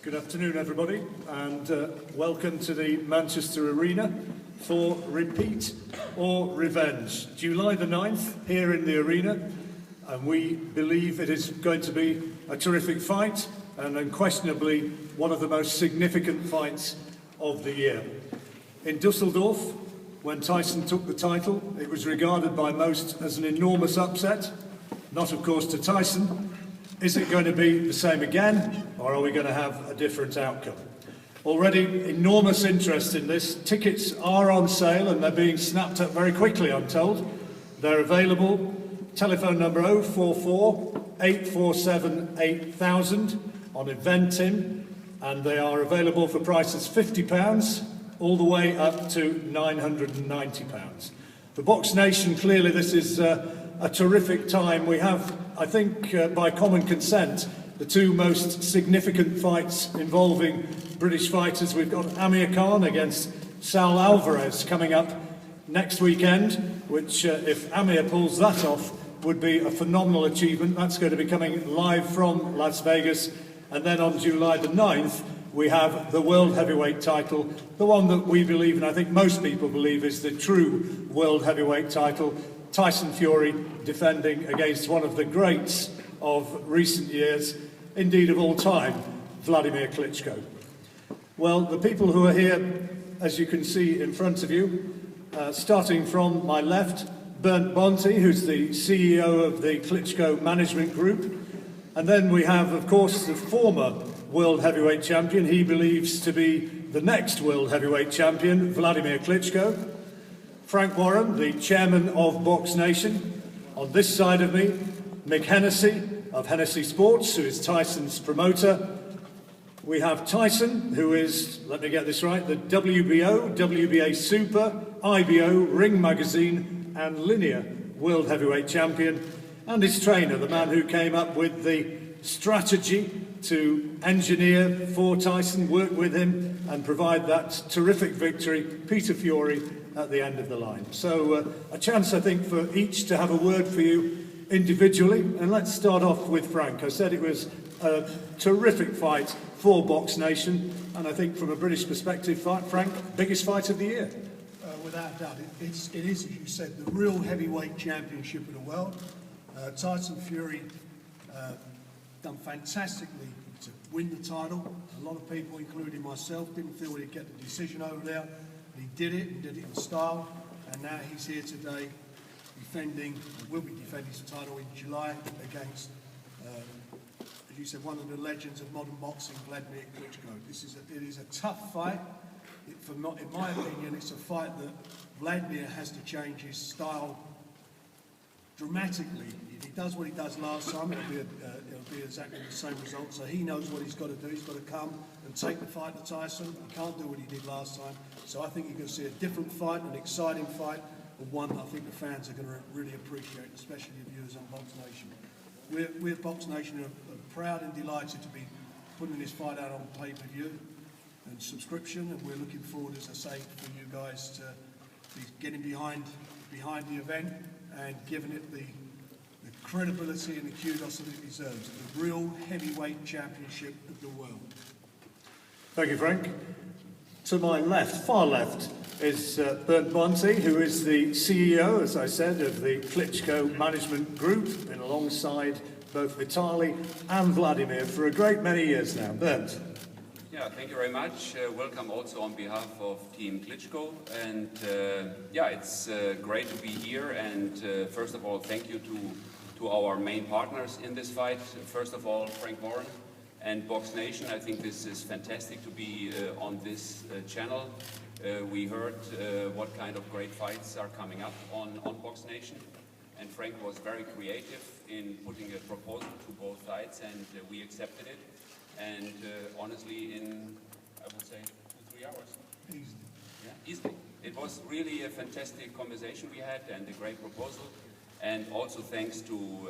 Good afternoon, everybody, and welcome to the Manchester Arena for Repeat or Revenge. July the 9th, here in the arena, and we believe it is going to be a terrific fight and unquestionably one of the most significant fights of the year. In Dusseldorf, when Tyson took the title, it was regarded by most as an enormous upset, not of course to Tyson. Is it going to be the same again, or are we going to have a different outcome? Already enormous interest in this. Tickets are on sale and they're being snapped up very quickly, I'm told. They're available. Telephone number 044 847 8000 on Eventim, and they are available for prices £50 all the way up to £990. For Box Nation, clearly this is a terrific time. We have, I think, by common consent, the two most significant fights involving British fighters. We've got Amir Khan against Saul Alvarez coming up next weekend, which, if Amir pulls that off, would be a phenomenal achievement. That's going to be coming live from Las Vegas. And then on July the 9th, we have the World Heavyweight title, the one that we believe, and I think most people believe, is the true World Heavyweight title. Tyson Fury defending against one of the greats of recent years, indeed of all time, Wladimir Klitschko. Well, the people who are here, as you can see in front of you, starting from my left, Bernd Bonte, who's the CEO of the Klitschko Management Group. And then we have, of course, the former World Heavyweight Champion. He believes to be the next World Heavyweight Champion, Wladimir Klitschko. Frank Warren, the chairman of Box Nation. On this side of me, Mick Hennessy of Hennessy Sports, who is Tyson's promoter. We have Tyson, who is, let me get this right, the WBO, WBA Super, IBO, Ring Magazine and Linear World Heavyweight Champion. And his trainer, the man who came up with the strategy to engineer for Tyson, work with him and provide that terrific victory, Peter Fury, at the end of the line. So a chance, I think, for each to have a word for you individually. And let's start off with Frank. I said it was a terrific fight for Box Nation, and I think from a British perspective, Frank, biggest fight of the year. Without doubt, it is, as you said, the real heavyweight championship of the world. Tyson Fury done fantastically to win the title. A lot of people, including myself, didn't feel he'd get the decision over there. He did it in style, and now he's here today defending, will be defending his title in July against, as you said, one of the legends of modern boxing, Wladimir Klitschko. It is a tough fight. In my opinion, it's a fight that Wladimir has to change his style dramatically. If he does what he does last time, it'll be exactly the same result. So he knows what he's got to do. He's got to come and take the fight to Tyson. He can't do what he did last time. So I think you're going to see a different fight, an exciting fight, and one I think the fans are going to really appreciate, especially the viewers on Box Nation. We're Box Nation are proud and delighted to be putting this fight out on pay-per-view and subscription, and we're looking forward, as I say, for you guys to be getting behind the event and giving it the credibility and the kudos that it deserves. The real heavyweight championship of the world. Thank you, Frank. To my left, far left, is Bernd Bonte, who is the CEO, as I said, of the Klitschko Management Group, been alongside both Vitaly and Wladimir for a great many years now. Bernd. Yeah, thank you very much. Welcome also on behalf of Team Klitschko. And yeah, it's great to be here. And first of all, thank you to our main partners in this fight. First of all, Frank Warren and Box Nation. I think this is fantastic to be on this channel. We heard what kind of great fights are coming up on Box Nation. And Frank was very creative in putting a proposal to both sides, and we accepted it. And honestly, in, I would say, 2-3 hours. Easy. Yeah, easily. It was really a fantastic conversation we had and a great proposal. And also thanks to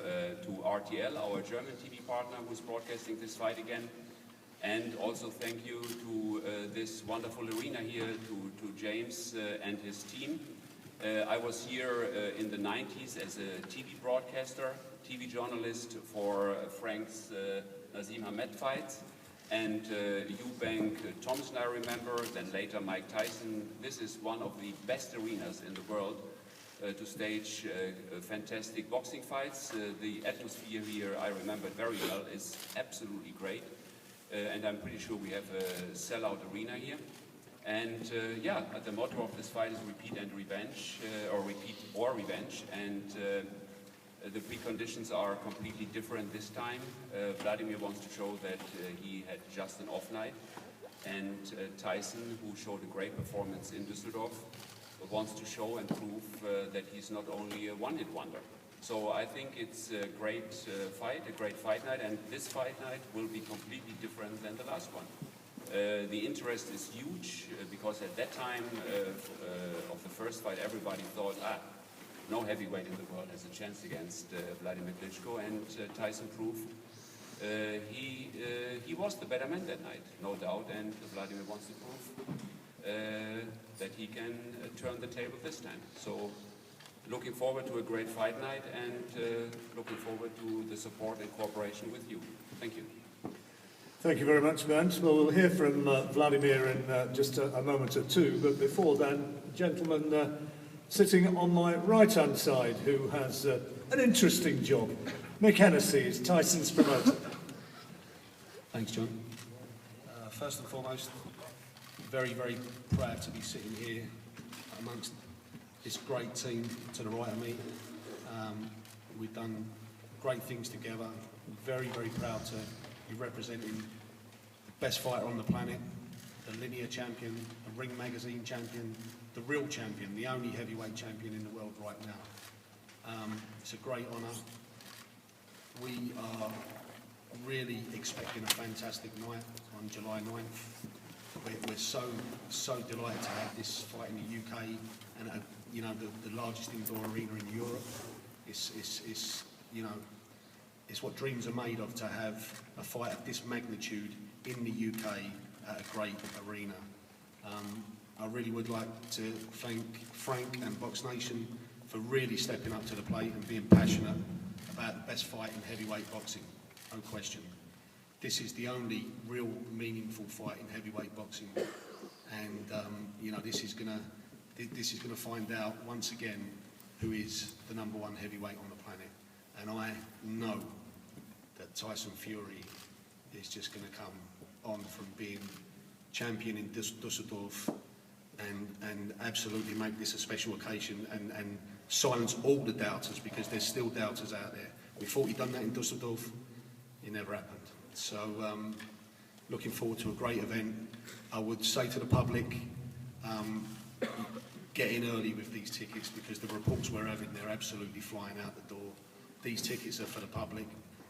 RTL, our German TV partner, who's broadcasting this fight again. And also thank you to this wonderful arena here, to James and his team. I was here in the 90s as a TV broadcaster, TV journalist for Frank's Nazim Hamed fights, and Eubank Thompson I remember, then later Mike Tyson. This is one of the best arenas in the world to stage fantastic boxing fights. The atmosphere here, I remember very well, is absolutely great. And I'm pretty sure we have a sellout arena here. And yeah, the motto of this fight is repeat and revenge, or repeat or revenge. And the preconditions are completely different this time. Wladimir wants to show that he had just an off night. And Tyson, who showed a great performance in Düsseldorf, wants to show and prove that he's not only a one-hit wonder. So I think it's a great fight, a great fight night, and this fight night will be completely different than the last one. The interest is huge because at that time of the first fight, everybody thought, no heavyweight in the world has a chance against Wladimir Klitschko, and Tyson proved he was the better man that night, no doubt, and Wladimir wants to prove that he can turn the table this time. So looking forward to a great fight night, and looking forward to the support and cooperation with you. Thank you. Thank you very much, Bernd. Well, we'll hear from Wladimir in just a moment or two, but before then, a gentleman sitting on my right-hand side who has an interesting job. Mick Hennessy is Tyson's promoter. Thanks, John. First and foremost, very, very proud to be sitting here amongst this great team to the right of me. We've done great things together. Very, very proud to be representing the best fighter on the planet, the linear champion, the Ring Magazine champion, the real champion, the only heavyweight champion in the world right now. It's a great honour. We are really expecting a fantastic night on July 9th. We're so delighted to have this fight in the UK and at, you know, the largest indoor arena in Europe. It's you know, it's what dreams are made of, to have a fight of this magnitude in the UK at a great arena. I really would like to thank Frank and Box Nation for really stepping up to the plate and being passionate about the best fight in heavyweight boxing, no question. This is the only real meaningful fight in heavyweight boxing, and you know, this is gonna find out once again who is the #1 heavyweight on the planet. And I know that Tyson Fury is just going to come on from being champion in Düsseldorf and absolutely make this a special occasion and silence all the doubters, because there's still doubters out there. We thought he'd done that in Düsseldorf, it never happened. So looking forward to a great event. I would say to the public, get in early with these tickets, because the reports we're having, they're absolutely flying out the door. These tickets are for the public.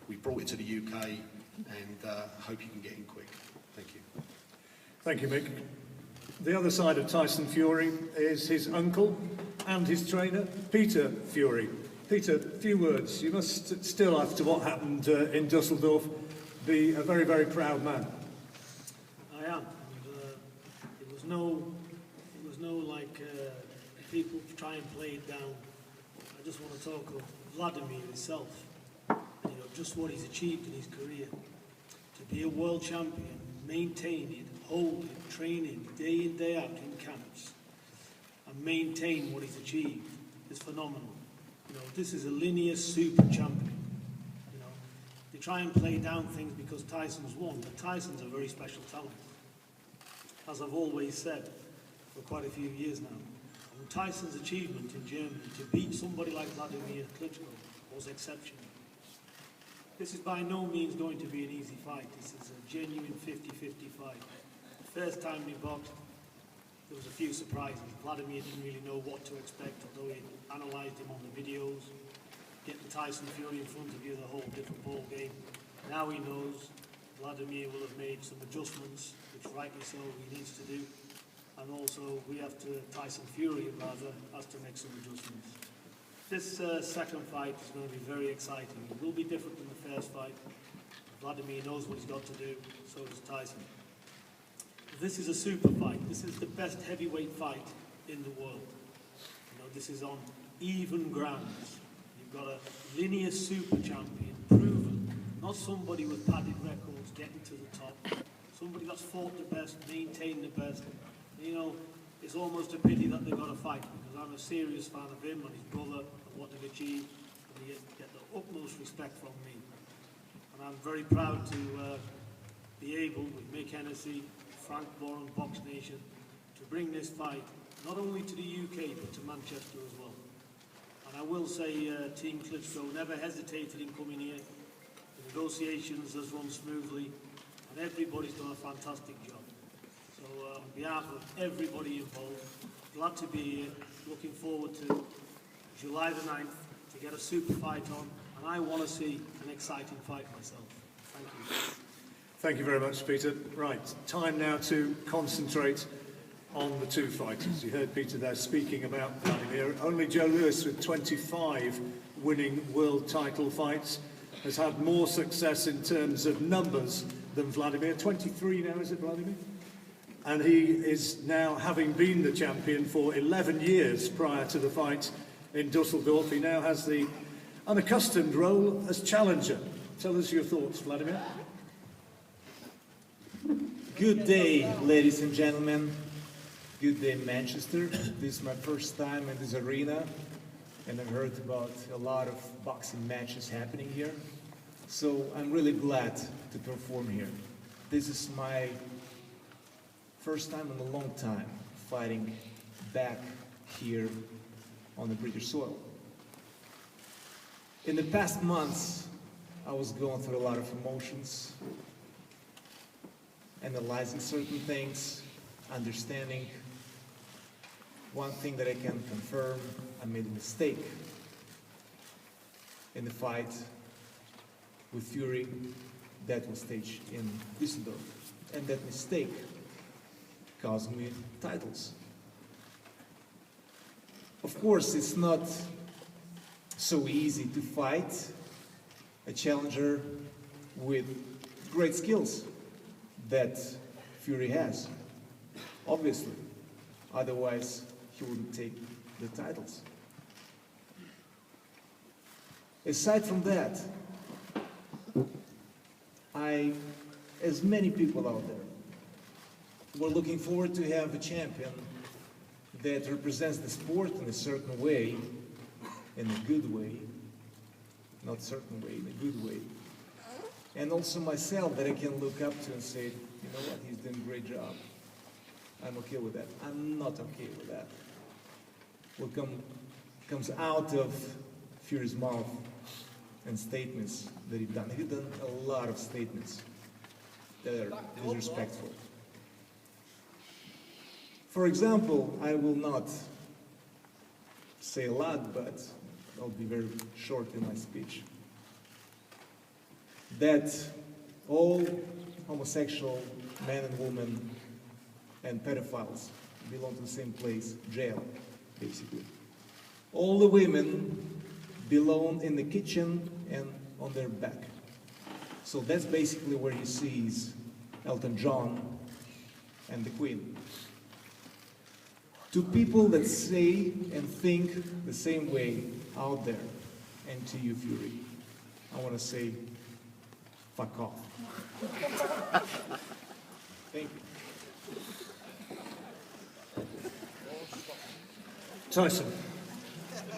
We brought it to the UK, and hope you can get in quick. Thank you. Thank you, Mick. The other side of Tyson Fury is his uncle and his trainer, Peter Fury. Peter, a few words. You must still, after what happened in Düsseldorf, be a very, very proud man. I am. And, it was no like people try and play it down. I just want to talk of Wladimir himself, and, you know, just what he's achieved in his career. To be a world champion, maintain it, hold it, train it, day in, day out in camps, and maintain what he's achieved is phenomenal. You know, this is a linear super champion. You know, try and play down things because Tyson's won, but Tyson's a very special talent. As I've always said for quite a few years now. And Tyson's achievement in Germany to beat somebody like Wladimir Klitschko was exceptional. This is by no means going to be an easy fight. This is a genuine 50-50 fight. The first time we boxed, there was a few surprises. Wladimir didn't really know what to expect, although he analysed him on the videos. Getting Tyson Fury in front of you is a whole different ball game. Now he knows Wladimir will have made some adjustments, which rightly so he needs to do. And also Tyson Fury rather has to make some adjustments. This second fight is going to be very exciting. It will be different than the first fight. Wladimir knows what he's got to do, so does Tyson. This is a super fight. This is the best heavyweight fight in the world. You know, this is on even grounds. You've got a linear super champion, proven, not somebody with padded records getting to the top. Somebody that's fought the best, maintained the best. You know, it's almost a pity that they've got to fight, because I'm a serious fan of him and his brother and what they've achieved, and he get the utmost respect from me. And I'm very proud to be able, with Mick Hennessy, Frank Bourne, Box Nation, to bring this fight not only to the UK but to Manchester as well. And I will say Team Klitschko never hesitated in coming here. The negotiations has run smoothly and everybody's done a fantastic job. So on behalf of everybody involved, glad to be here, looking forward to July the 9th to get a super fight on, and I want to see an exciting fight myself. Thank you. Thank you very much, Peter. Right, time now to concentrate on the two fighters. You heard Peter there speaking about Wladimir. Only Joe Louis, with 25 winning world title fights, has had more success in terms of numbers than Wladimir. 23 now, is it, Wladimir? And he is now, having been the champion for 11 years prior to the fight in Dusseldorf, he now has the unaccustomed role as challenger. Tell us your thoughts, Wladimir. Good day, ladies and gentlemen. Good day, Manchester. This is my first time in this arena, and I've heard about a lot of boxing matches happening here. So I'm really glad to perform here. This is my first time in a long time fighting back here on the British soil. In the past months, I was going through a lot of emotions, analyzing certain things, understanding. One thing that I can confirm, I made a mistake in the fight with Fury that was staged in Düsseldorf. And that mistake caused me titles. Of course, it's not so easy to fight a challenger with great skills that Fury has, obviously. Otherwise, he wouldn't take the titles. Aside from that, as many people out there, we're looking forward to have a champion that represents the sport in a certain way, in a good way, not certain way, in a good way. And also myself that I can look up to and say, you know what, he's doing a great job. I'm okay with that. I'm not okay with that. What comes out of Fury's mouth and statements that he's done. He's done a lot of statements that are disrespectful. For example, I will not say a lot, but I'll be very short in my speech. That all homosexual men and women and pedophiles belong to the same place, jail, basically. All the women belong in the kitchen and on their back. So that's basically where he sees Elton John and the Queen. To people that say and think the same way out there, and to you, Fury, I want to say, fuck off. Thank you. Tyson,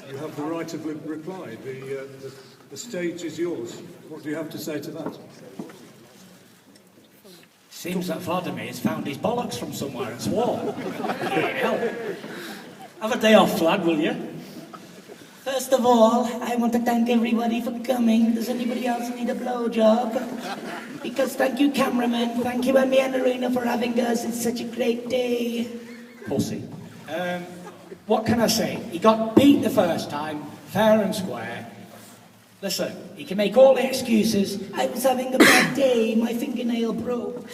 you have the right of reply. The The stage is yours. What do you have to say to that? Seems that Wladimir has found his bollocks from somewhere and swore. Hell. Have a day off, Vlad, will you? First of all, I want to thank everybody for coming. Does anybody else need a blowjob? Because thank you, cameraman. Thank you, MBN Arena, for having us. It's such a great day. Pussy. What can I say? He got beat the first time, fair and square. Listen, he can make all the excuses. I was having a bad day. My fingernail broke.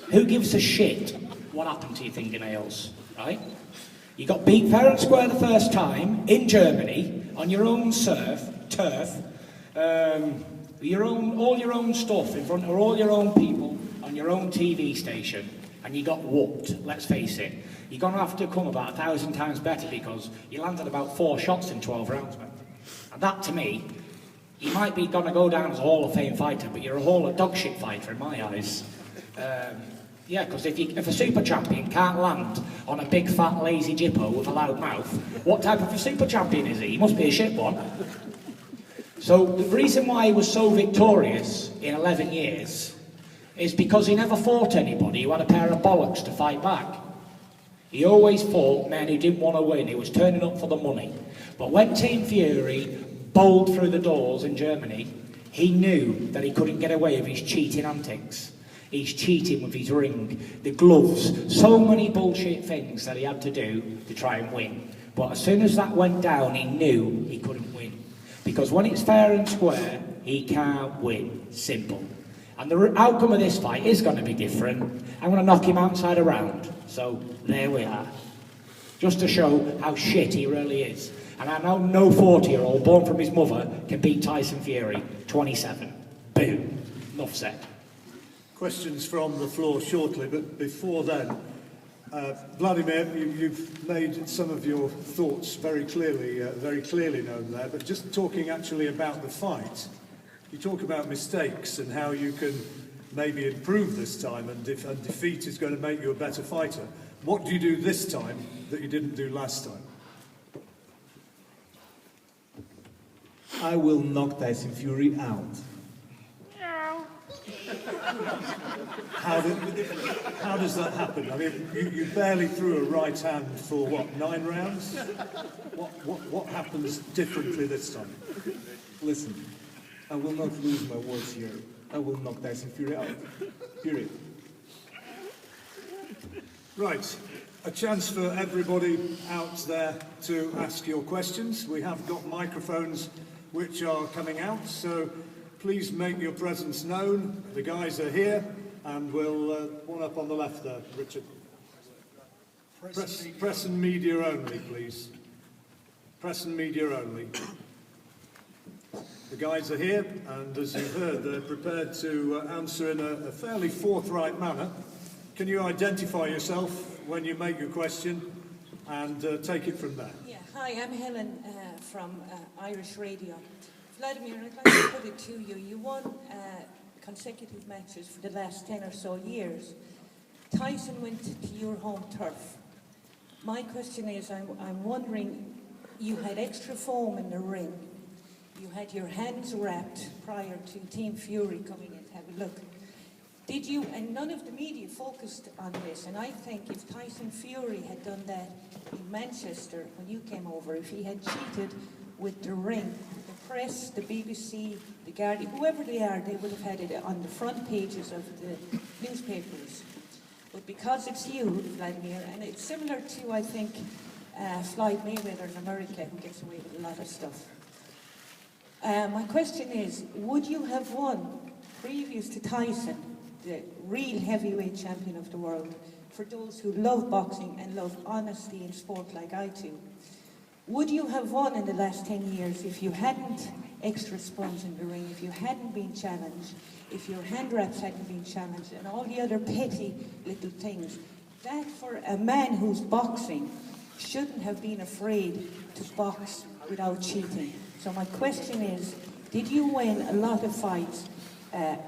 Who gives a shit what happened to your fingernails, right? You got beat fair and square the first time in Germany on your own turf, all your own stuff in front of all your own people on your own TV station, and you got whooped. Let's face it, you're gonna have to come about 1,000 times better because you landed about 4 shots in 12 rounds, man. And that, to me, you might be gonna go down as a Hall of Fame fighter, but you're a Hall of dog shit fighter in my eyes. Yeah, because if a super champion can't land on a big fat lazy jippo with a loud mouth, what type of a super champion is he? He must be a shit one. So the reason why he was so victorious in 11 years is because he never fought anybody who had a pair of bollocks to fight back. He always fought men who didn't want to win, he was turning up for the money. But when Team Fury bowled through the doors in Germany, he knew that he couldn't get away with his cheating antics. He's cheating with his ring, the gloves, so many bullshit things that he had to do to try and win. But as soon as that went down, he knew he couldn't win. Because when it's fair and square, he can't win. Simple. And the outcome of this fight is going to be different. I'm going to knock him outside a round. So there we are. Just to show how shit he really is. And I know no 40-year-old born from his mother can beat Tyson Fury, 27. Boom. Enough said. Questions from the floor shortly, but before then, Wladimir, you've made some of your thoughts very clearly known there, but just talking actually about the fight, you talk about mistakes and how you can maybe improve this time, and defeat is going to make you a better fighter. What do you do this time that you didn't do last time? I will knock Tyson Fury out. How does that happen? I mean, you barely threw a right hand for what, 9 rounds? What happens differently this time? Listen, I will not lose my words here. I will knock Tyson Fury out. Period. Right, a chance for everybody out there to ask your questions. We have got microphones which are coming out, so please make your presence known. The guys are here, and we'll one up on the left there, Richard. Press and media only, please. Press and media only. The guys are here, and as you've heard, they're prepared to answer in a fairly forthright manner. Can you identify yourself when you make your question, and take it from there? Yeah, hi, I'm Helen from Irish Radio. Wladimir, I'd like to put it to you. You won consecutive matches for the last 10 or so years. Tyson went to your home turf. My question is, I'm wondering, you had extra foam in the ring. You had your hands wrapped prior to Team Fury coming in to have a look. Did you, and none of the media focused on this, and I think if Tyson Fury had done that in Manchester when you came over, if he had cheated with the ring, the press, the BBC, the Guardian, whoever they are, they would have had it on the front pages of the newspapers. But because it's you, Wladimir, and it's similar to, I think, Floyd Mayweather in America, who gets away with a lot of stuff. My question is, would you have won, previous to Tyson, the real heavyweight champion of the world, for those who love boxing and love honesty in sport like I do? Would you have won in the last 10 years if you hadn't extra sponge in the ring, if you hadn't been challenged, if your hand wraps hadn't been challenged, and all the other petty little things? That, for a man who's boxing, shouldn't have been afraid to box without cheating. So my question is, did you win a lot of fights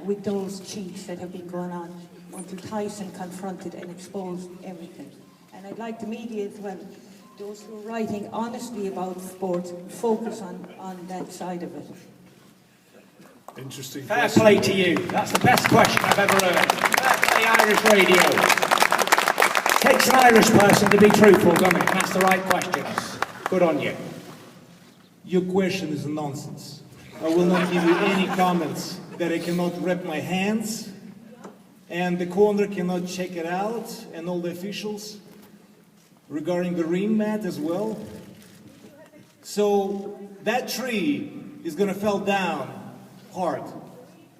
with those cheats that have been going on until Tyson confronted and exposed everything? And I'd like the media as well, those who are writing honestly about sport, focus on that side of it. Interesting Fair question. play to you. That's the best question I've ever heard. Fair play, Irish radio. Takes an Irish person to be truthful, doesn't it? And ask the right questions. Good on you. Your question is nonsense. I will not give you any comments that I cannot wrap my hands, and the corner cannot check it out, and all the officials regarding the ring mat as well. So that tree is gonna fall down hard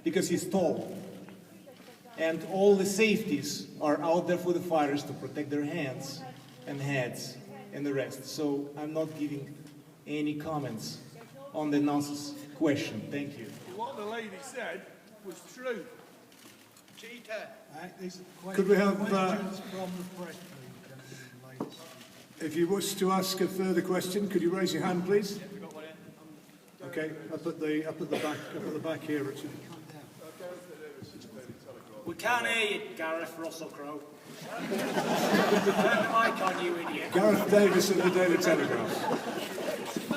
because he's tall. And all the safeties are out there for the fighters to protect their hands and heads and the rest. So I'm not giving any comments on the nonsense question. Thank you. What the lady said was true. Cheater. Could we have, questions from the press, please, ladies? if you wish to ask a further question, could you raise your hand, please? Okay, up at the back here, Richard. We can't hear you, Gareth Russell Crowe. Turn the mic on, you idiot. Gareth Davis of the Daily Telegraph.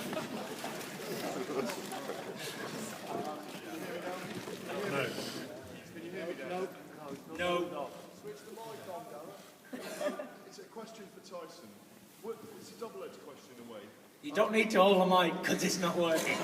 No. Switch the mic on, Gareth. It's a question for Tyson. It's a double-edged question in a way. You don't need to hold the mic because it's not working.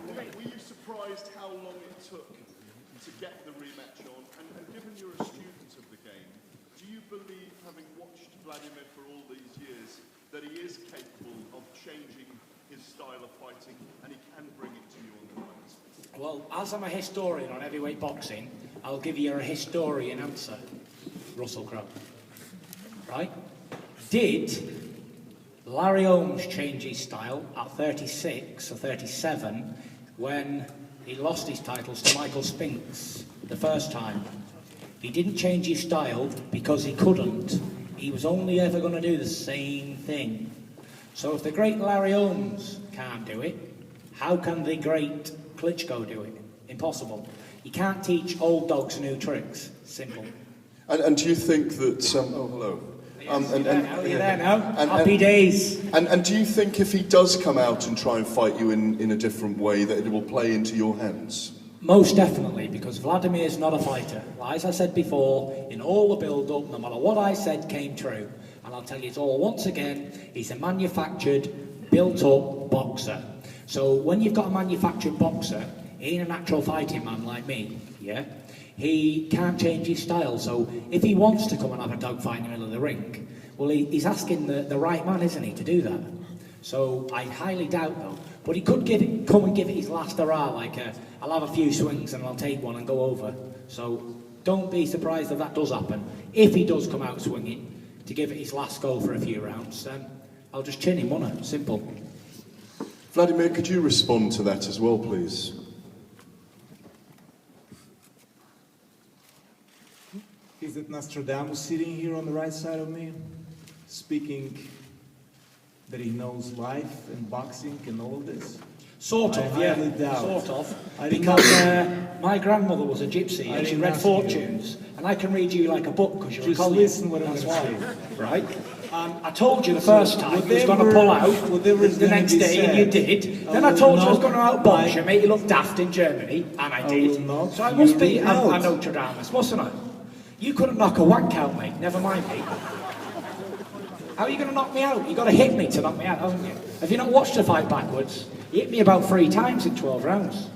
Were you surprised how long it took to get the rematch on? And given you're a student of the game, do you believe, having watched Wladimir for all these years, that he is capable of changing his style of fighting and he can bring it to you on the night? Well, as I'm a historian on heavyweight boxing, I'll give you a historian answer, Russell Crowe. Right? Did Larry Holmes change his style at 36 or 37 when he lost his titles to Michael Spinks the first time? He didn't change his style because he couldn't. He was only ever going to do the same thing. So if the great Larry Holmes can't do it, how can the great Klitschko do it? Impossible. You can't teach old dogs new tricks. Simple. And do you think that... oh, hello. You're there now. Happy days. And do you think if he does come out and try and fight you in a different way, that it will play into your hands? Most definitely, because Wladimir is not a fighter. As I said before, in all the build-up, no matter what I said came true. And I'll tell you it all once again, he's a manufactured, built-up boxer. So when you've got a manufactured boxer, he ain't a natural fighting man like me, yeah? He can't change his style, so if he wants to come and have a dogfight in the middle of the ring, well, he's asking the right man, isn't he, to do that? So I highly doubt, though. But he could come and give it his last hurrah, like, I'll have a few swings and I'll take one and go over. So don't be surprised if that does happen. If he does come out swinging to give it his last go for a few rounds, I'll just chin him, won't I? Simple. Wladimir, could you respond to that as well, please? Is it Nostradamus sitting here on the right side of me, speaking that he knows life and boxing and all of this? Sort of, yeah. Doubt. Sort of. I didn't Because ask my grandmother was a gypsy and she didn't read ask fortunes. And I can read you like a book because you're Just a colleague. listen what I'm That's gonna why. say. Right? I told you the first time you was going to whatever- pull out whatever is the gonna next be day and you said, did. I Then I will told you I was not going to outbox you, like- make you look daft in Germany. And I I did. will not So I must be hear a it out. Nostradamus, wasn't I? You couldn't knock a wank out, mate. Never mind me. How are you going to knock me out? You've got to hit me to knock me out, haven't you? Have you not watched the fight backwards? You hit me about 3 times in 12 rounds.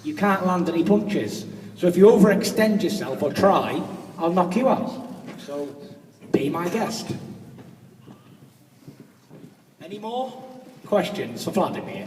You can't land any punches. So if you overextend yourself or try, I'll knock you out. So be my guest. Any more questions for Wladimir?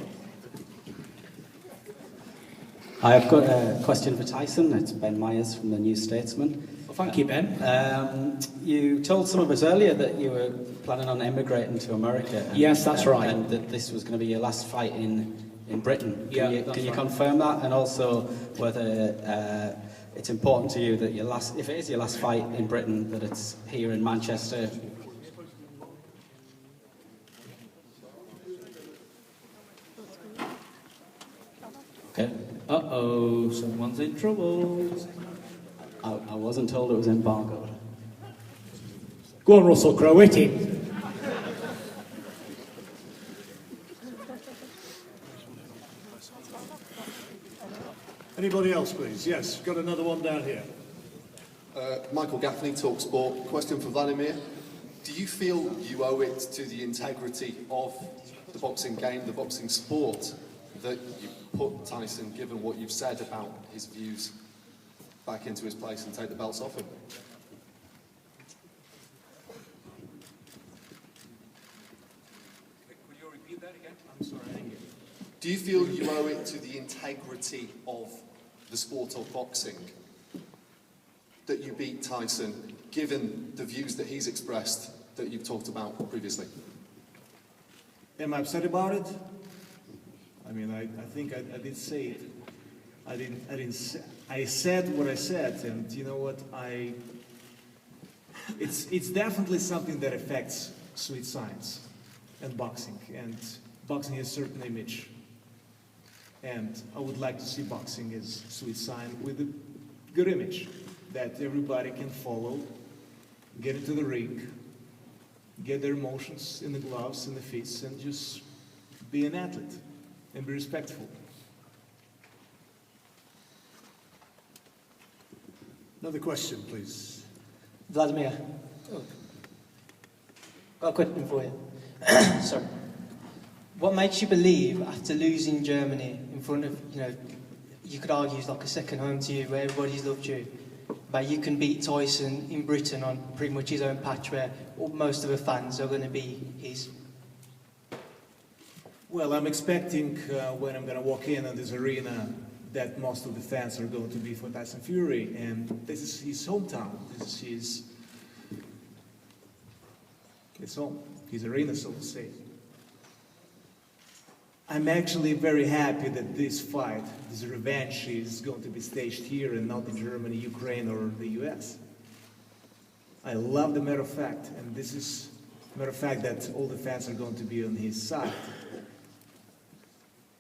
Hi, I've got a question for Tyson. It's Ben Myers from the New Statesman. Well, thank you, Ben. You told some of us earlier that you were planning on emigrating to America. Yes, that's right. And that this was going to be your last fight in Britain. Yeah, Can that's you right. confirm that? And also whether it's important to you that if it is your last fight in Britain, that it's here in Manchester. Okay. Uh-oh, someone's in trouble. I wasn't told it was embargoed. Go on, Russell Crowe, hit him. Anybody else, please? Yes, got another one down here. Michael Gaffney, TalkSport. Question for Wladimir. Do you feel you owe it to the integrity of the boxing game, the boxing sport, that you put Tyson, given what you've said about his views, back into his place and take the belts off him? Could you repeat that again? I'm sorry, I didn't get it. Do you feel you owe it to the integrity of the sport of boxing that you beat Tyson, given the views that he's expressed that you've talked about previously? Am I upset about it? I mean, I think I did say it. I said what I said, and you know what? It's definitely something that affects sweet science and boxing has a certain image. And I would like to see boxing as sweet science with a good image that everybody can follow, get into the ring, get their emotions in the gloves and the fists, and just be an athlete and be respectful. Another question, please. Wladimir, got a question for you. Sorry. What makes you believe, after losing Germany in front of, you could argue it's like a second home to you, where everybody's loved you, that you can beat Tyson in Britain on pretty much his own patch, where most of the fans are going to be his? Well, I'm expecting when I'm going to walk in this arena that most of the fans are going to be for Tyson Fury, and this is his hometown. This is his home, his arena, so to say. I'm actually very happy that this fight, this revenge, is going to be staged here and not in Germany, Ukraine, or the US. I love the matter of fact, and this is matter of fact that all the fans are going to be on his side.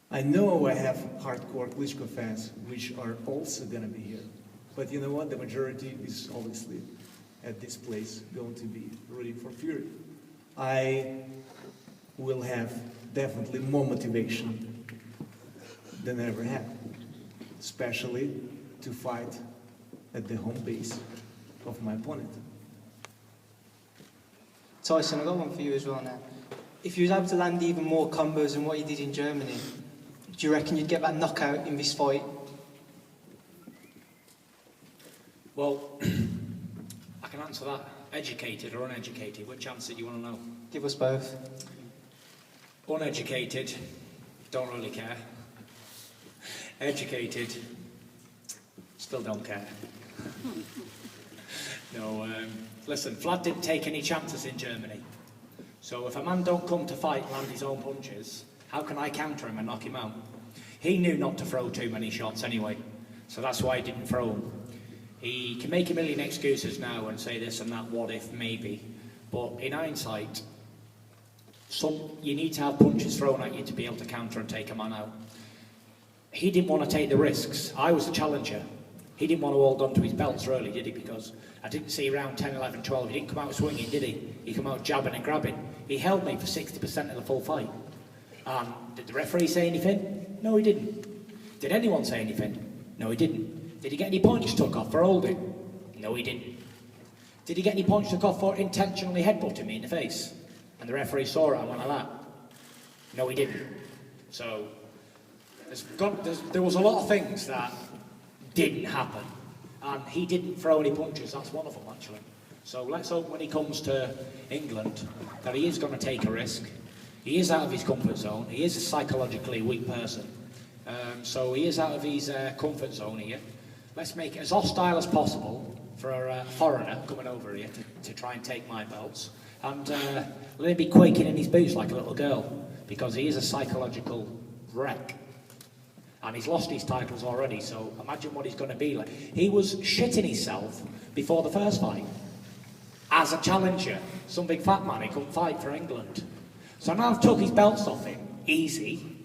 I know I have hardcore Klitschko fans, which are also going to be here. But you know what? The majority is obviously at this place going to be rooting for Fury. I will have definitely more motivation than I ever had, especially to fight at the home base of my opponent. Tyson, I've got one for you as well now. If you was able to land even more combos than what you did in Germany, do you reckon you'd get that knockout in this fight? Well, I can answer that. Educated or uneducated? Which answer do you want to know? Give us both. Uneducated, don't really care. Educated, still don't care. No, listen, Vlad didn't take any chances in Germany. So if a man don't come to fight and land his own punches, how can I counter him and knock him out? He knew not to throw too many shots anyway, so that's why he didn't throw them. He can make a million excuses now and say this and that, what if, maybe. But in hindsight, you need to have punches thrown at you to be able to counter and take a man out. He didn't want to take the risks. I was a challenger. He didn't want to hold on to his belts really, did he? Because I didn't see round 10, 11, 12. He didn't come out swinging, did he? He came out jabbing and grabbing. He held me for 60% of the full fight. And did the referee say anything? No, he didn't. Did anyone say anything? No, he didn't. Did he get any points took off for holding? No, he didn't. Did he get any points took off for intentionally headbutting me in the face? And the referee saw it and went like that? No, he didn't. So, there was a lot of things that didn't happen. And he didn't throw any punches, that's one of them actually. So let's hope when he comes to England that he is going to take a risk. He is out of his comfort zone. He is a psychologically weak person. So he is out of his comfort zone here. Let's make it as hostile as possible for a foreigner coming over here to try and take my belts. And let him be quaking in his boots like a little girl, because he is a psychological wreck. And he's lost his titles already, so imagine what he's going to be like. He was shitting himself before the first fight. As a challenger, some big fat man, he couldn't fight for England. So now I've took his belts off him, easy.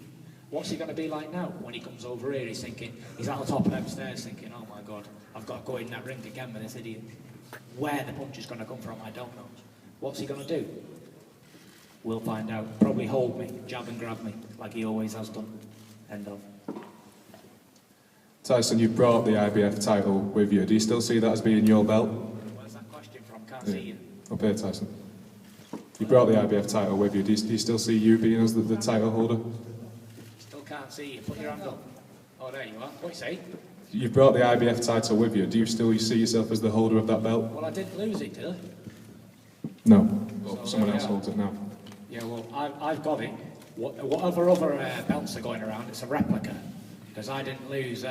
What's he going to be like now when he comes over here? He's thinking, he's at the top of them stairs thinking, oh my God, I've got to go in that ring again with this idiot. Where the punch is going to come from, I don't know. What's he going to do? We'll find out. Probably hold me, jab and grab me, like he always has done. End of. Tyson, you brought the IBF title with you. Do you still see that as being your belt? Where's that question from? Can't see you. Up here, Tyson. You brought the IBF title with you. Do you still see you being as the title holder? Still can't see you. Put your hand up. Oh, there you are. What do you say? You brought the IBF title with you. Do you still see yourself as the holder of that belt? Well, I didn't lose it, did I? No. So Someone there else we are. holds it now. Yeah, well, I've got it. Whatever other belts are going around, it's a replica. Because I didn't lose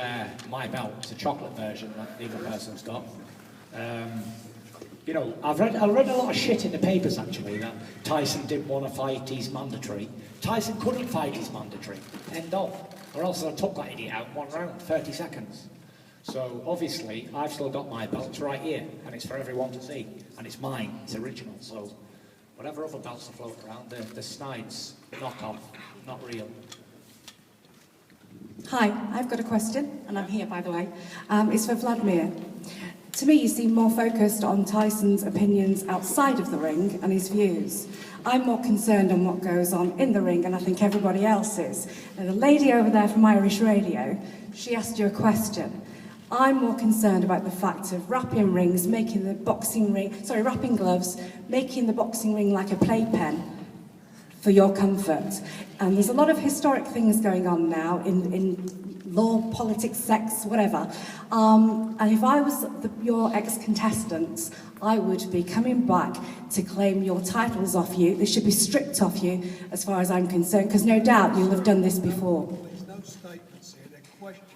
my belt. It's a chocolate version that the other person's got. You know, I read a lot of shit in the papers, actually, that Tyson didn't want to fight, he's mandatory. Tyson couldn't fight, he's mandatory. End of. Or else I took that idiot out in 1 round, 30 seconds. So, obviously, I've still got my belt. It's right here, and it's for everyone to see. And it's mine. It's original. So, whatever other belts are floating around, the Snides knockoff, not real. Hi, I've got a question, and I'm here, by the way. It's for Wladimir. To me, you seem more focused on Tyson's opinions outside of the ring and his views. I'm more concerned on what goes on in the ring, and I think everybody else is. Now, the lady over there from Irish Radio, she asked you a question. I'm more concerned about the fact of wrapping rings, making the boxing ring, wrapping gloves, making the boxing ring like a playpen for your comfort. And there's a lot of historic things going on now in law, politics, sex, whatever. And if I was your ex-contestant, I would be coming back to claim your titles off you. They should be stripped off you, as far as I'm concerned, because no doubt you'll have done this before. There's no statements here, they're questions.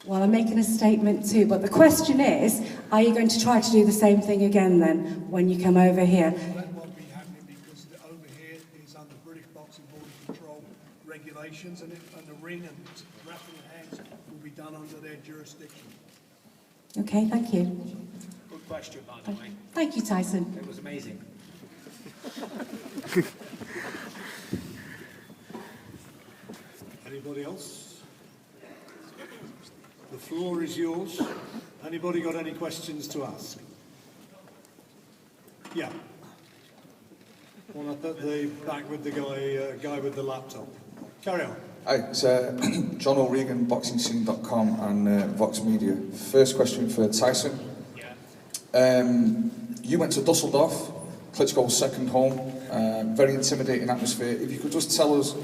Well, I'm making a statement too, but the question is, are you going to try to do the same thing again then, when you come over here? That won't be happening because over here is under British Boxing Board control regulations, and the ring and wrapping the hands will be done under their jurisdiction. Okay, thank you. Good question, by the way. Thank you, Tyson. It was amazing. Anybody else? The floor is yours. Anybody got any questions to ask? Yeah. One up at the back with the guy with the laptop. Carry on. Hi, it's John O'Regan, BoxingScene.com and Vox Media. First question for Tyson. You went to Dusseldorf, Klitschko's second home, very intimidating atmosphere. If you could just tell us,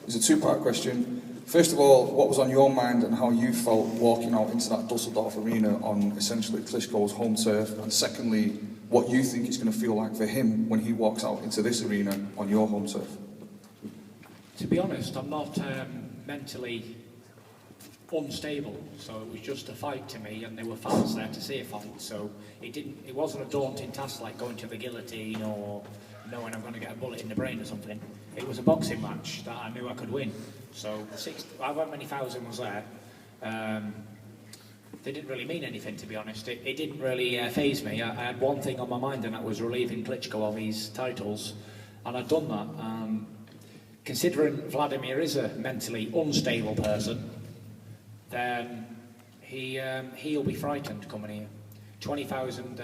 it's a two-part question. First of all, what was on your mind and how you felt walking out into that Dusseldorf arena on essentially Klitschko's home turf? And secondly, what you think it's going to feel like for him when he walks out into this arena on your home turf? To be honest, I'm not mentally unstable, so it was just a fight to me, and there were fans there to see a fight, so it wasn't a daunting task like going to the guillotine or knowing I'm going to get a bullet in the brain or something. It was a boxing match that I knew I could win. So however many thousand was there, they didn't really mean anything, to be honest. It didn't really faze me. I had one thing on my mind, and that was relieving Klitschko of his titles, and I'd done that. Considering Wladimir is a mentally unstable person, then he'll be frightened coming here. 20,000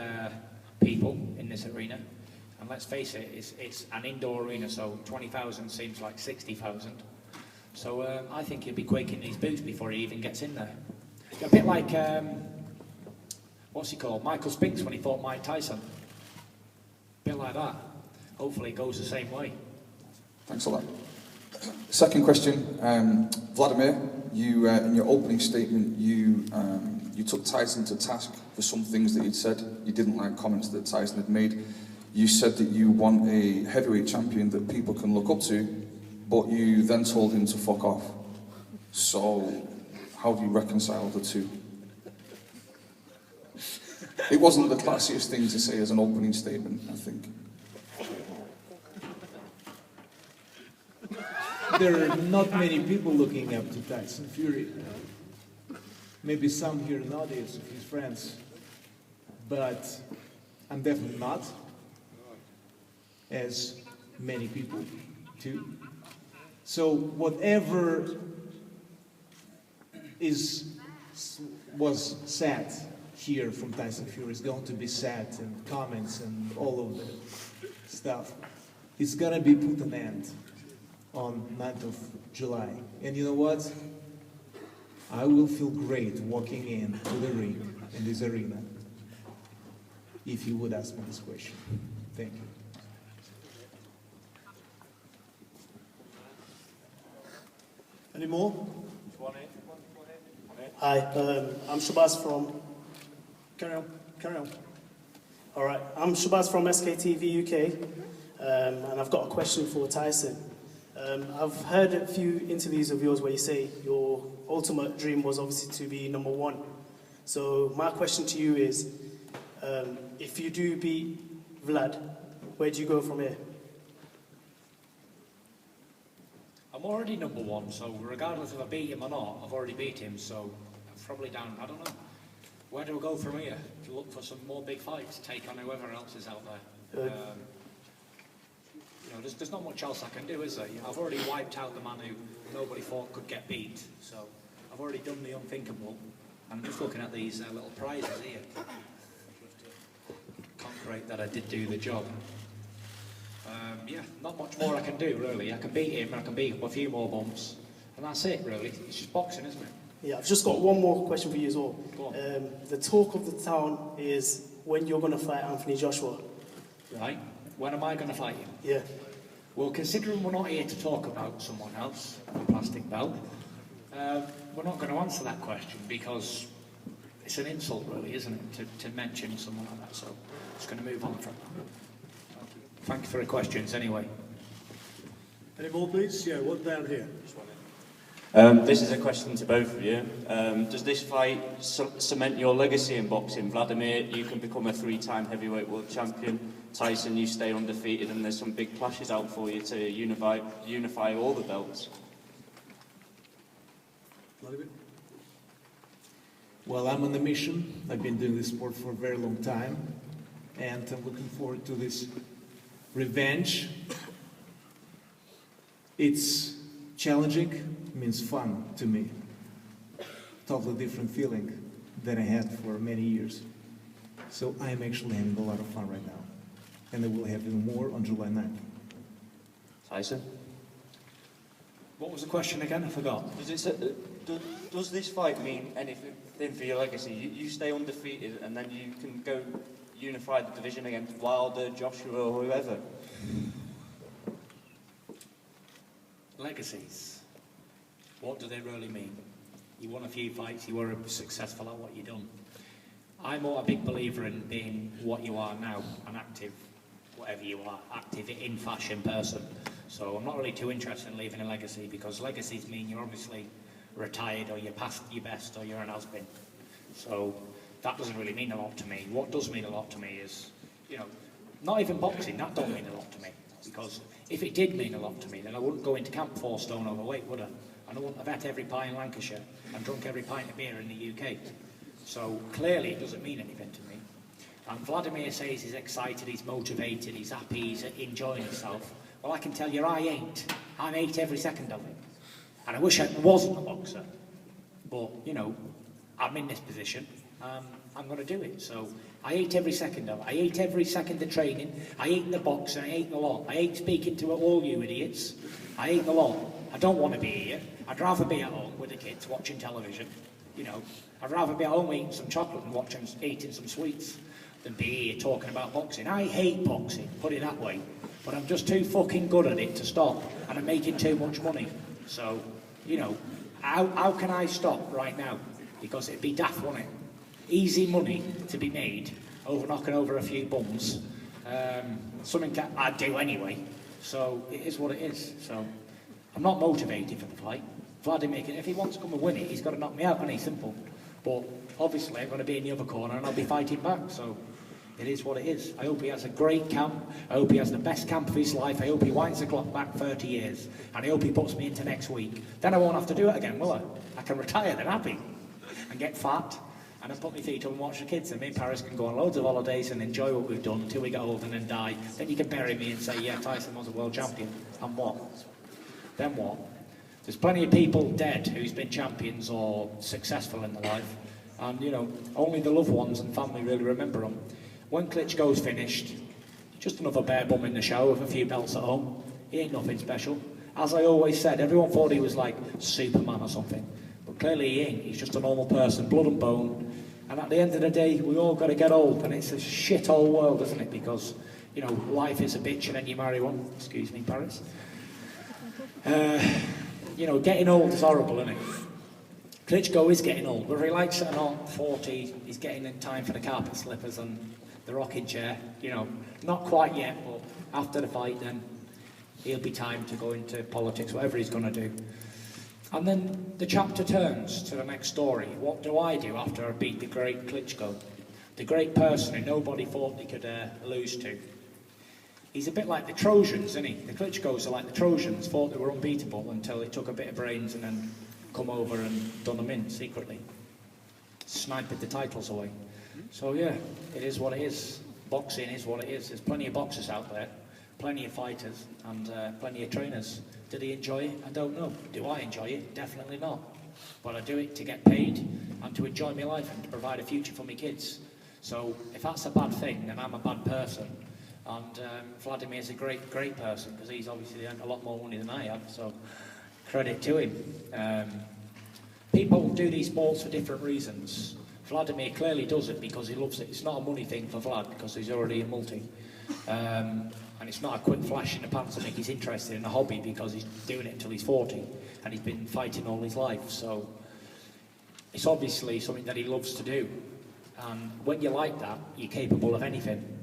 people in this arena, and let's face it, it's an indoor arena, so 20,000 seems like 60,000. So I think he'll be quaking his boots before he even gets in there. A bit like, what's he called, Michael Spinks when he fought Mike Tyson. A bit like that. Hopefully it goes the same way. Thanks a lot. Second question, Wladimir, you in your opening statement, you took Tyson to task for some things that he'd said. You didn't like comments that Tyson had made. You said that you want a heavyweight champion that people can look up to, but you then told him to fuck off. So, how do you reconcile the two? It wasn't the classiest thing to say as an opening statement, I think. There are not many people looking up to Tyson Fury. Maybe some here in the audience of his friends, but I'm definitely not, as many people too. So whatever was said here from Tyson Fury is going to be said in comments and all of the stuff. It's going to be put an end on 9th of July. And you know what? I will feel great walking into the ring, in this arena, if you would ask me this question. Thank you. Any more? Hi, I'm Shabazz from... Carry on. All right, I'm Shabazz from SKTV UK, and I've got a question for Tyson. I've heard a few interviews of yours where you say your ultimate dream was obviously to be #1. So my question to you is, if you do beat Vlad, where do you go from here? I'm already #1, so regardless if I beat him or not, I've already beat him, so I'm probably down, I don't know. Where do I go from here? To look for some more big fights, take on whoever else is out there. You know, there's not much else I can do, is there? You know, I've already wiped out the man who nobody thought could get beat, so I've already done the unthinkable. I'm just looking at these little prizes here. Concrete that I did do the job. Yeah, not much more I can do, really. I can beat him, and I can beat up a few more bumps, and that's it, really. It's just boxing, isn't it? Yeah, I've just got one more question for you as well. Go on. The talk of the town is when you're going to fight Anthony Joshua. Right. When am I going to fight him? Yeah. Well, considering we're not here to talk about someone else, a plastic belt, we're not going to answer that question because it's an insult, really, isn't it, to mention someone like that. So I'm just going to move on from that. Thank you for the questions, anyway. Any more, please? Yeah, one down here. This is a question to both of you. Does this fight cement your legacy in boxing? Wladimir, you can become a 3-time heavyweight world champion. Tyson, you stay undefeated, and there's some big clashes out for you to unify all the belts. Wladimir? Well, I'm on a mission. I've been doing this sport for a very long time, and I'm looking forward to this revenge. It's challenging, means fun to me. Totally different feeling than I had for many years. So I'm actually having a lot of fun right now. And I will have even more on July 9th. Tyson? What was the question again? I forgot. Does this fight mean anything for your legacy? You stay undefeated and then you can go unify the division against Wilder, Joshua, or whoever? Legacies. What do they really mean? You won a few fights, you were successful at what you've done. I'm a big believer in being what you are now, an active, whatever you are, active in fashion person. So I'm not really too interested in leaving a legacy because legacies mean you're obviously retired or you're past your best or you're an has-been. So that doesn't really mean a lot to me. What does mean a lot to me is, you know, not even boxing, that don't mean a lot to me. Because if it did mean a lot to me, then I wouldn't go into camp 4 stone overweight, would I? And I wouldn't have had every pie in Lancashire and drunk every pint of beer in the UK. So clearly it doesn't mean anything to me. And Wladimir says he's excited, he's motivated, he's happy, he's enjoying himself. Well, I can tell you I ain't. I hate every second of it. And I wish I wasn't a boxer. But, you know, I'm in this position. I'm going to do it. So I hate every second of it. I hate every second of training. I hate the boxing. I hate the lot. I hate speaking to all you idiots. I hate the lot. I don't want to be here. I'd rather be at home with the kids watching television. You know, I'd rather be at home eating some chocolate and eating some sweets than be here talking about boxing. I hate boxing, put it that way. But I'm just too fucking good at it to stop. And I'm making too much money. So, you know, how can I stop right now? Because it'd be daft, wouldn't it? Easy money to be made over knocking over a few bums. Something I'd do anyway. So it is what it is. So I'm not motivated for the fight. Wladimir, if he wants to come and win it, he's got to knock me out, and he's simple. But obviously I'm going to be in the other corner and I'll be fighting back. So it is what it is. I hope he has a great camp. I hope he has the best camp of his life. I hope he winds the clock back 30 years. And I hope he puts me into next week. Then I won't have to do it again, will I? I can retire then happy and get fat. And then put my feet up and watch the kids, and me and Paris can go on loads of holidays and enjoy what we've done until we get old and then die. Then you can bury me and say, yeah, Tyson was a world champion. And what? Then what? There's plenty of people dead who's been champions or successful in their life. And, you know, only the loved ones and family really remember them. When Klitschko's finished, just another bare bum in the show with a few belts at home. He ain't nothing special. As I always said, everyone thought he was like Superman or something. But Clearly he ain't. He's just a normal person, blood and bone. And at the end of the day, we all got to get old, and it's a shit old world, isn't it? Because, you know, life is a bitch and then you marry one. Excuse me, Paris. You know, getting old is horrible, isn't it? Klitschko is getting old, whether he likes it or not, 40, he's getting in time for the carpet slippers and the rocking chair. You know, not quite yet, but after the fight, then he'll be time to go into politics, whatever he's going to do. And then the chapter turns to the next story. What do I do after I beat the great Klitschko? The great person who nobody thought he could lose to. He's a bit like the Trojans, isn't he? The Klitschkos are like the Trojans, thought they were unbeatable until it took a bit of brains and then come over and done them in secretly. Sniped the titles away. So yeah, it is what it is. Boxing is what it is. There's plenty of boxers out there, plenty of fighters, and plenty of trainers. Did he enjoy it? I don't know. Do I enjoy it? Definitely not. But I do it to get paid and to enjoy my life and to provide a future for my kids. So if that's a bad thing, then I'm a bad person. And Wladimir's a great person, because he's obviously earned a lot more money than I have, so credit to him. People do these sports for different reasons. Wladimir clearly does it because he loves it. It's not a money thing for Vlad, because he's already a multi. And it's not a quick flash in the pants to make he's interested in a hobby, because he's doing it until he's 40, and he's been fighting all his life. So it's obviously something that he loves to do. And when you're like that, you're capable of anything.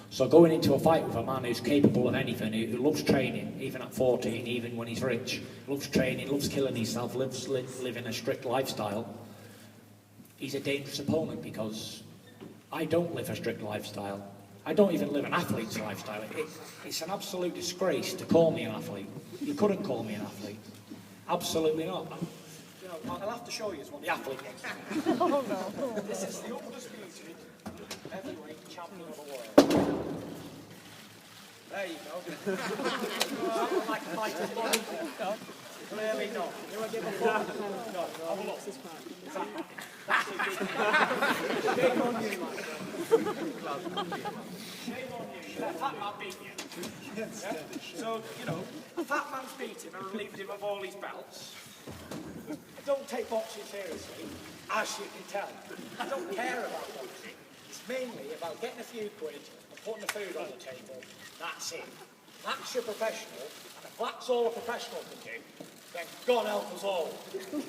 So going into a fight with a man who's capable of anything, who loves training, even at 40, and even when he's rich, loves training, loves killing himself, lives living a strict lifestyle, he's a dangerous opponent, because I don't live a strict lifestyle. I don't even live an athlete's lifestyle. It's an absolute disgrace to call me an athlete. You couldn't call me an athlete. Absolutely not. You know, I'll have to show you what the athlete is. Oh, no. This is the undisputed heavyweight champion of the world. There you go. I like a fighter's body. Clearly not. Do I give a fuck? No. Have a look. Shame on you, man. Shame on you. That fat man beat you. Yeah? So, you know, a fat man's beat him and relieved him of all his belts. I don't take boxing seriously, as you can tell. I don't care about boxing. It's mainly about getting a few quid and putting the food on the table. That's it. That's your professional. And if that's all a professional can do, then God help us all.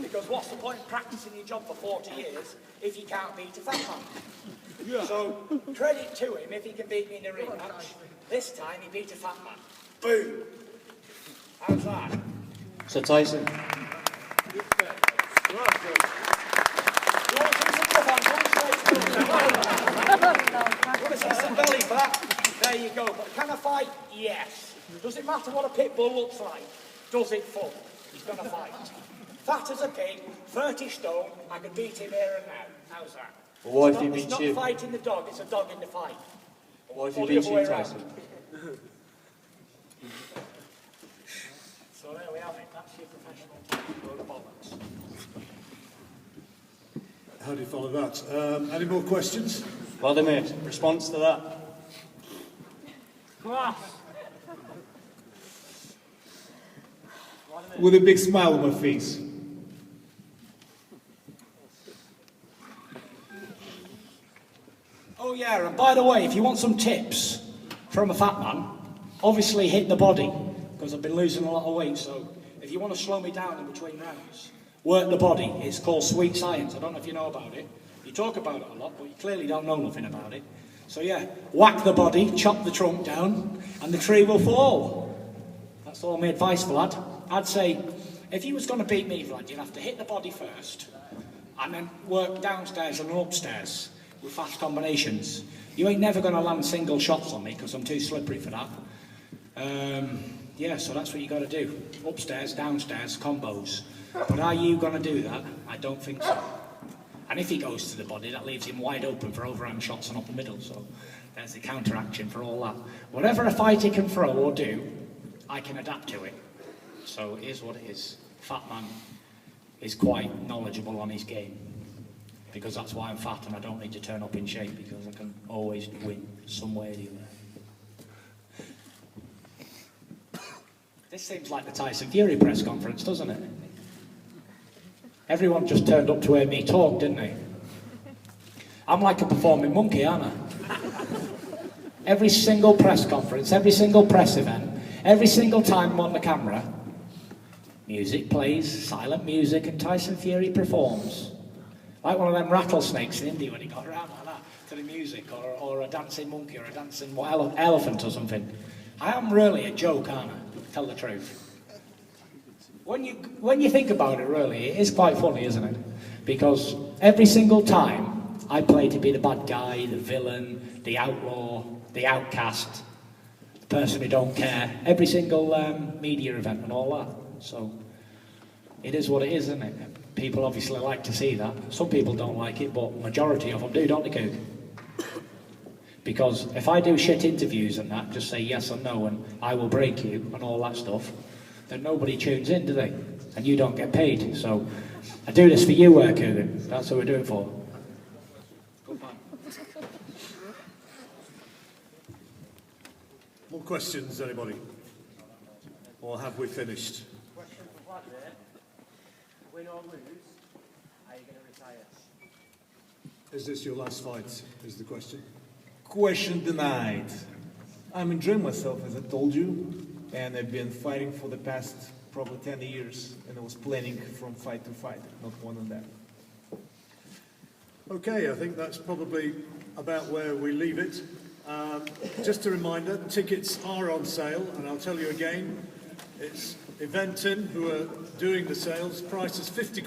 Because what's the point in practicing your job for 40 years if you can't beat a fat man? Yeah. So, credit to him if he can beat me in a rematch. This time he beat a fat man. Boom! How's that? So Tyson. You want to see some stuff on? Want to see some belly fat? There you go. But can I fight? Yes. Does it matter what a pit bull looks like? Does it full? He's going to fight. Fat as a pig, 30 stone, I can beat him here and now. How's that? Well, what if he beats you? It's not fighting the dog, it's a dog in the fight. What if he beats you, Tyson? So there we have it. That's your professional load of bollocks. How do you follow that? Any more questions? Wladimir, response to that? With a big smile on my face. Oh yeah, and by the way, if you want some tips from a fat man, obviously hit the body, because I've been losing a lot of weight, so if you want to slow me down in between rounds, work the body. It's called sweet science. I don't know if you know about it. You talk about it a lot, but you clearly don't know nothing about it. So yeah, whack the body, chop the trunk down, and the tree will fall. That's all my advice, Vlad. I'd say, if you was going to beat me, Vlad, you'd have to hit the body first, and then work downstairs and upstairs with fast combinations. You ain't never going to land single shots on me, because I'm too slippery for that. Yeah, so that's what you got to do. Upstairs, downstairs, combos. But are you going to do that? I don't think so. And if he goes to the body, that leaves him wide open for overhand shots and up the middle, so there's the counteraction for all that. Whatever a fighter can throw or do, I can adapt to it. So it is what it is. Fat man is quite knowledgeable on his game, because that's why I'm fat and I don't need to turn up in shape, because I can always win some way or the other. This seems like the Tyson Fury press conference, doesn't it? Everyone just turned up to hear me talk, didn't they? I'm like a performing monkey, aren't I? Every single press conference, every single press event, every single time I'm on the camera, music plays, silent music, and Tyson Fury performs. Like one of them rattlesnakes in India when he got around like that to the music, or a dancing monkey, or a dancing elephant or something. I am really a joke, aren't I? Tell the truth. When you think about it, really, it is quite funny, isn't it? Because every single time I play to be the bad guy, the villain, the outlaw, the outcast, the person who don't care. Every single media event and all that. So it is what it is, isn't it? People obviously like to see that. Some people don't like it, but majority of them do, don't they, Cook? Because if I do shit interviews and that, just say yes or no and I will break you and all that stuff, then nobody tunes in, do they? And you don't get paid. So I do this for you, Coogan. That's what we're doing for. More questions, anybody? Or have we finished? Question for Wladimir. Win or lose, are you going to retire? Is this your last fight, is the question? Question denied. I'm enjoying myself, as I told you, and I've been fighting for the past probably 10 years, and I was planning from fight to fight, not more than that. Okay, I think that's probably about where we leave it. Just a reminder, tickets are on sale, and I'll tell you again, it's Eventin who are doing the sales. Price is 50 quid.